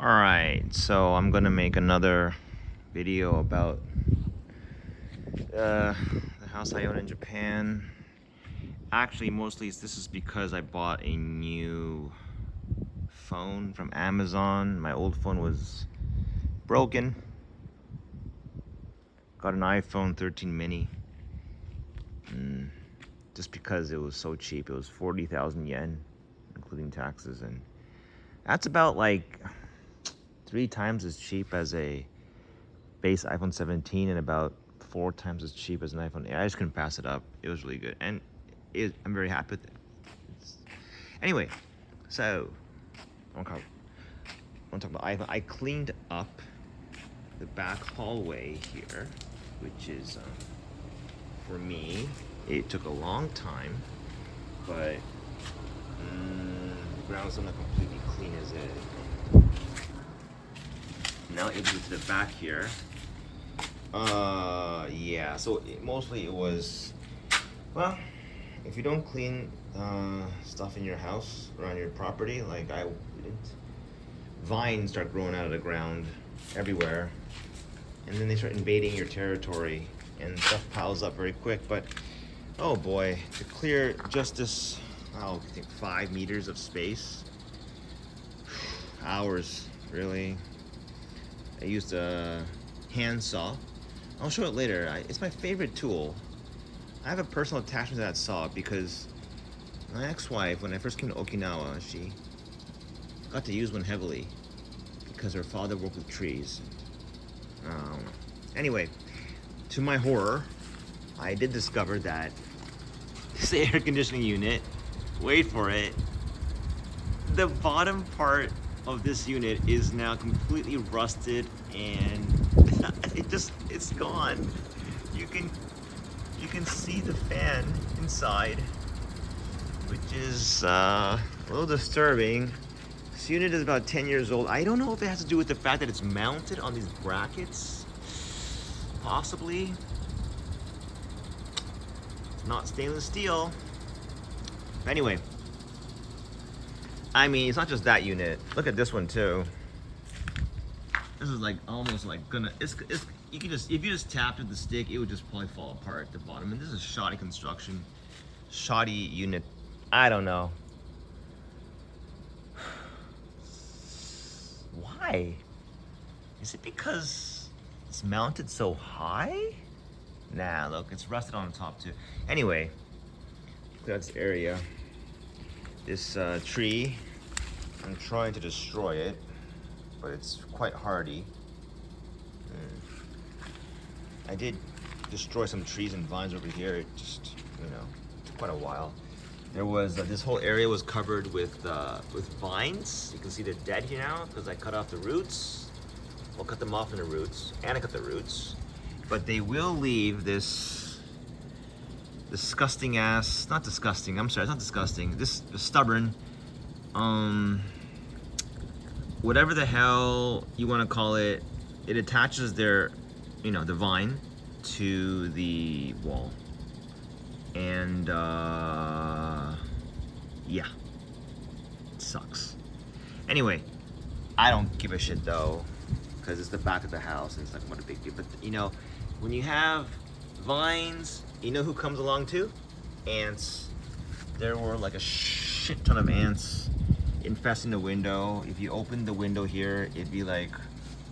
Alright, so I'm gonna make another video about the house I own in Japan. Actually, mostly this is because I bought a new phone from Amazon. My old phone was broken. Got an iPhone 13 mini. Just because it was so cheap. It was 40,000 yen, including taxes, and that's about like 3 times as cheap as a base iPhone 17 and about 4 times as cheap as an iPhone 8. I just couldn't pass it up. It was really good, and I'm very happy with it. Anyway, so I want to talk about iPhone. I cleaned up the back hallway here, which is for me. It took a long time, but the ground's not completely clean as it. Now it moved to the back here. Yeah, so mostly it was, well, if you don't clean stuff in your house, around your property, like I didn't, vines start growing out of the ground everywhere, and then they start invading your territory, and stuff piles up very quick. But, oh boy, to clear just this, I think 5 meters of space, hours, really. I used a handsaw. I'll show it later. It's my favorite tool. I have a personal attachment to that saw because my ex-wife, when I first came to Okinawa, she got to use one heavily because her father worked with trees. Anyway, to my horror, I did discover that this air conditioning unit, wait for it, the bottom part of this unit is now completely rusted, and it's gone. You can see the fan inside, which is a little disturbing. This unit is about 10 years old. I don't know if it has to do with the fact that it's mounted on these brackets. Possibly. Not stainless steel. But anyway, I mean, it's not just that unit. Look at this one too. This is like almost like gonna. It's you can just, if you just tapped with the stick, it would just probably fall apart at the bottom. And this is shoddy construction, shoddy unit. I don't know. Why? Is it because it's mounted so high? Nah, look, it's rusted on the top too. Anyway, clear out this area. This tree, I'm trying to destroy it, but it's quite hardy. I did destroy some trees and vines over here. It just, took quite a while. There was, this whole area was covered with vines. You can see they're dead here now because I cut off the roots. Well, cut them off in the roots, and I cut the roots. But they will leave this disgusting ass, not disgusting, I'm sorry, it's not disgusting. This stubborn, whatever the hell you want to call it, it attaches their, the vine to the wall. And, yeah, it sucks. Anyway, I don't give a shit though, because it's the back of the house, and it's like, what a big deal. But, when you have vines, you know who comes along too? Ants. There were like a shit ton of ants infesting the window. If you open the window here, it'd be like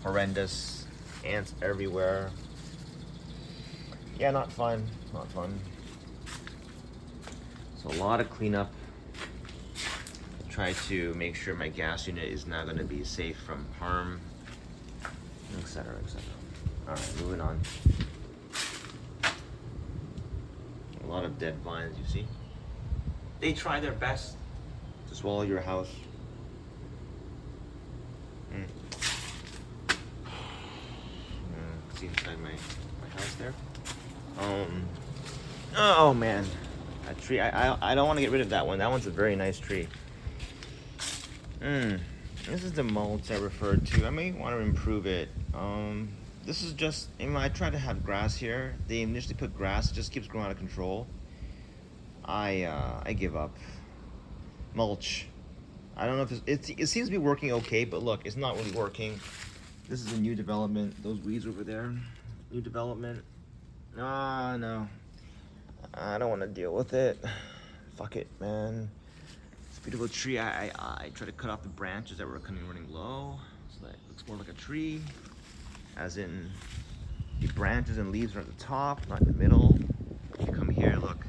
horrendous. Ants everywhere. Yeah, not fun. Not fun. So a lot of cleanup. Try to make sure my gas unit is not going to be safe from harm, etc., etc. All right, moving on. A lot of dead vines, you see. They try their best to swallow your house. See inside my house there. Oh man, that tree. I don't want to get rid of that one. That one's a very nice tree. This is the mulch I referred to. I may want to improve it. This is just, I try to have grass here. They initially put grass, it just keeps growing out of control. I give up. Mulch. I don't know if it seems to be working okay, but look, it's not really working. This is a new development. Those weeds over there, new development. Ah, no. I don't want to deal with it. Fuck it, man. It's a beautiful tree. I try to cut off the branches that were running low, so that it looks more like a tree. As in, the branches and leaves are at the top, not in the middle. You come here, look.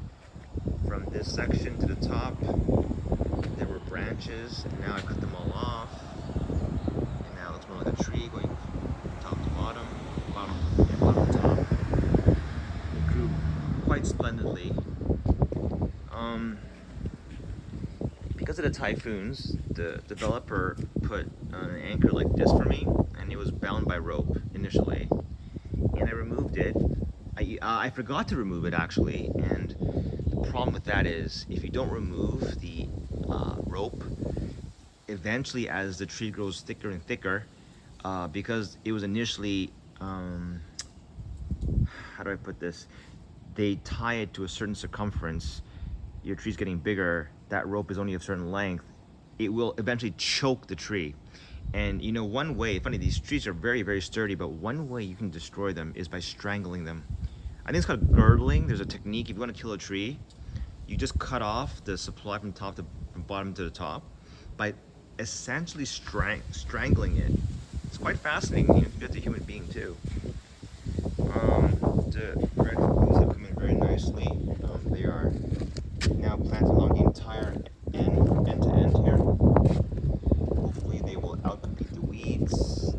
From this section to the top, there were branches, and now I cut them all off. And now it looks more like a tree going top to bottom, bottom to top. It grew quite splendidly. Because of the typhoons, the developer put an anchor like this for me, and it was bound by rope initially. And I removed it. I forgot to remove it actually, and the problem with that is if you don't remove the rope, eventually as the tree grows thicker and thicker, because it was initially, how do I put this? They tie it to a certain circumference. Your tree's getting bigger, that rope is only of a certain length, it will eventually choke the tree. And you know, one way, funny, these trees are very, very sturdy, but one way you can destroy them is by strangling them. I think it's called girdling. There's a technique, if you want to kill a tree, you just cut off the supply from bottom to the top by essentially strangling it. It's quite fascinating, you know, if it's a human being too. The red roots have come in very nicely. They are now planted along the entire end to end here. Hopefully they will outcompete the weeds.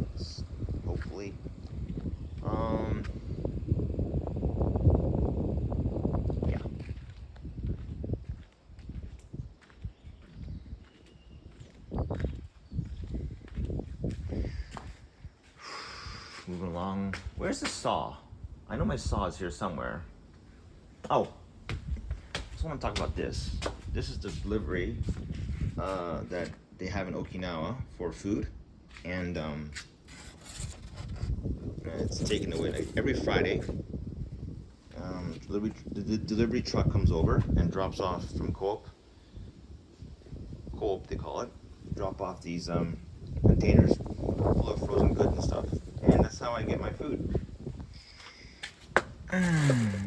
Hopefully. Yeah. Moving along. Where's the saw? I know my saw is here somewhere. Oh, I just want to talk about this. This is the delivery that they have in Okinawa for food, and it's taken away like every Friday. The delivery truck comes over and drops off from Coop they call it. Drop off these containers full of frozen goods and stuff, and that's how I get my food.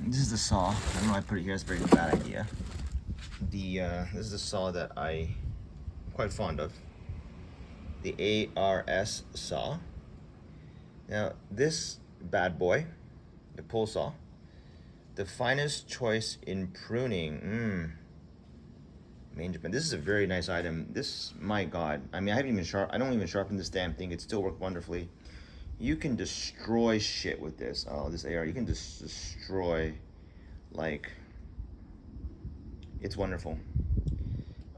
This is the saw. I don't know why I put it here. It's a very bad idea. This is the saw that I'm quite fond of. The ARS saw. Now this bad boy, the pull saw, the finest choice in pruning. Made in Japan. This is a very nice item. This, my God. I mean, I don't even sharpen this damn thing. It still worked wonderfully. You can destroy shit with this. Oh, this AR, you can just destroy, like, it's wonderful.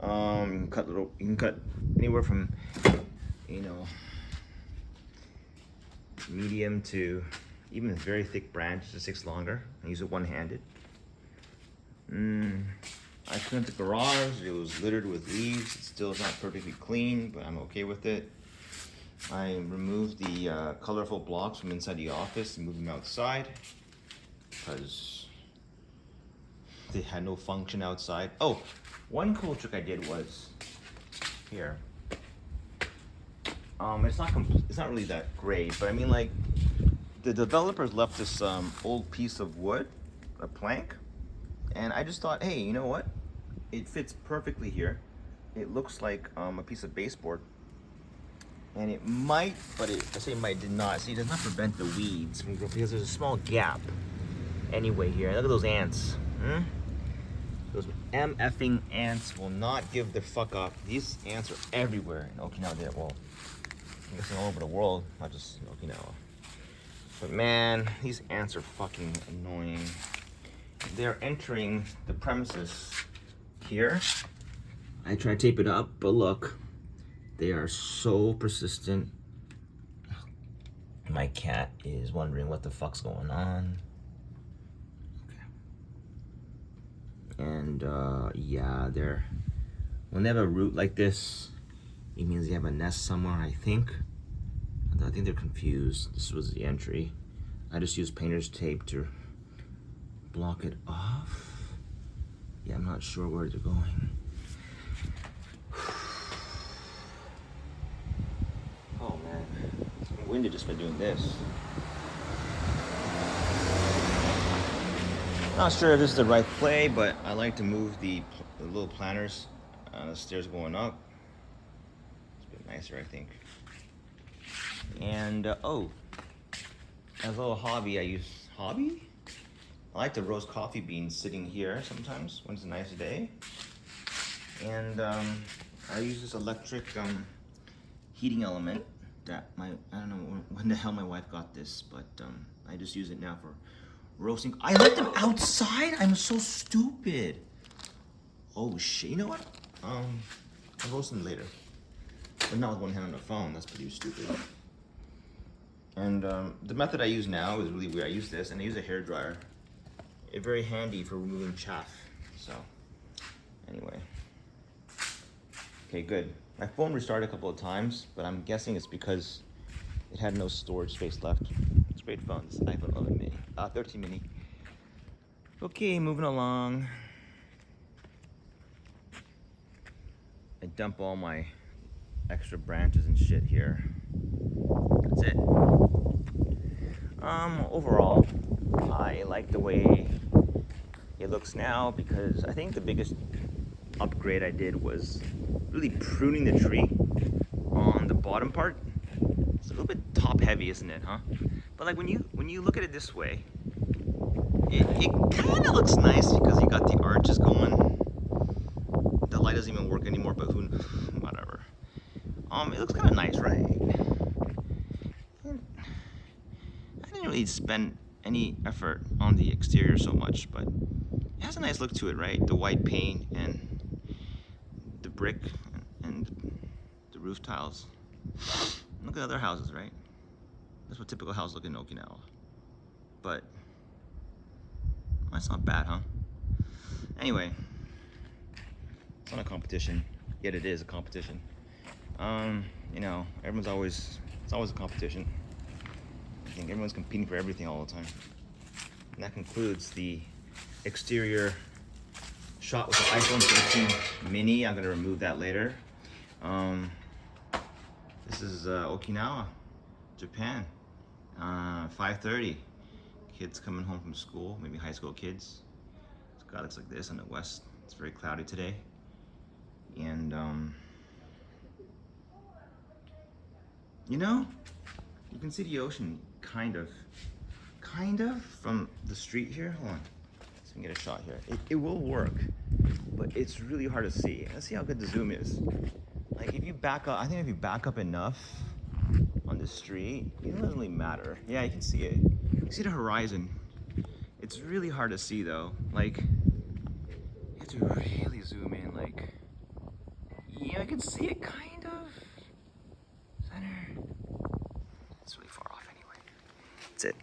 You can cut anywhere from, you know, medium to even a very thick branch, just sticks longer. I use it one-handed. I cleaned the garage. It was littered with leaves. It still is not perfectly clean, but I'm okay with it. I removed the colorful blocks from inside the office and moved them outside because they had no function outside. Oh, one cool trick I did was here. It's not really that great, but I mean, like, the developers left this old piece of wood, a plank, and I just thought, hey, you know what? It fits perfectly here. It looks like a piece of baseboard. And it might, but I say might, did not. See, it does not prevent the weeds from growing because there's a small gap anyway here. Look at those ants. Those MFing ants will not give the fuck up. These ants are everywhere in Okinawa. Well, I guess all over the world, not just in Okinawa. But man, these ants are fucking annoying. They're entering the premises here. I try to tape it up, but look. They are so persistent. My cat is wondering what the fuck's going on. Okay. And yeah, when they have a root like this, it means they have a nest somewhere, I think. I think they're confused. This was the entry. I just used painter's tape to block it off. Yeah, I'm not sure where they're going. winded just by doing this. Not sure if this is the right play, but I like to move the little planters on the stairs going up. It's a bit nicer, I think. And oh, as a little hobby, I like to roast coffee beans sitting here sometimes when it's a nice day. And I use this electric heating element that I don't know when the hell my wife got this, but I just use it now for roasting. I left them outside? I'm so stupid. Oh shit, you know what? I'll roast them later. But not with one hand on the phone, that's pretty stupid. And the method I use now is really weird. I use this and I use a hair dryer. It's very handy for removing chaff. So, anyway. Okay, good. My phone restarted a couple of times, but I'm guessing it's because it had no storage space left. It's a great phone, this iPhone 11 mini, 13 mini. Okay, moving along. I dump all my extra branches and shit here. That's it. Overall, I like the way it looks now because I think the biggest upgrade I did was really pruning the tree on the bottom part. It's a little bit top heavy, isn't it, huh? But like when you look at it this way, it kind of looks nice because you got the arches going. The light doesn't even work anymore, but whatever. It looks kind of nice, right? I didn't really spend any effort on the exterior so much, but it has a nice look to it, right? The white paint and the brick and the roof tiles. Look at other houses, right? That's what typical houses look in Okinawa. But that's not bad, huh? Anyway, it's not a competition, yet it is a competition. You know, it's always a competition. I think everyone's competing for everything all the time. And that concludes the exterior shot with the iPhone 13 mini. I'm gonna remove that later. This is Okinawa, Japan. 5:30. Kids coming home from school, maybe high school kids. Sky looks like this on the west. It's very cloudy today. And you know, you can see the ocean kind of from the street here. Hold on, so we can get a shot here. It will work, but it's really hard to see. Let's see how good the zoom is. Like if you back up, I think if you back up enough on the street, it doesn't really matter. Yeah, you can see it. You see the horizon. It's really hard to see though. Like you have to really zoom in. Like yeah, I can see it kind of. Center. It's really far off anyway. That's it.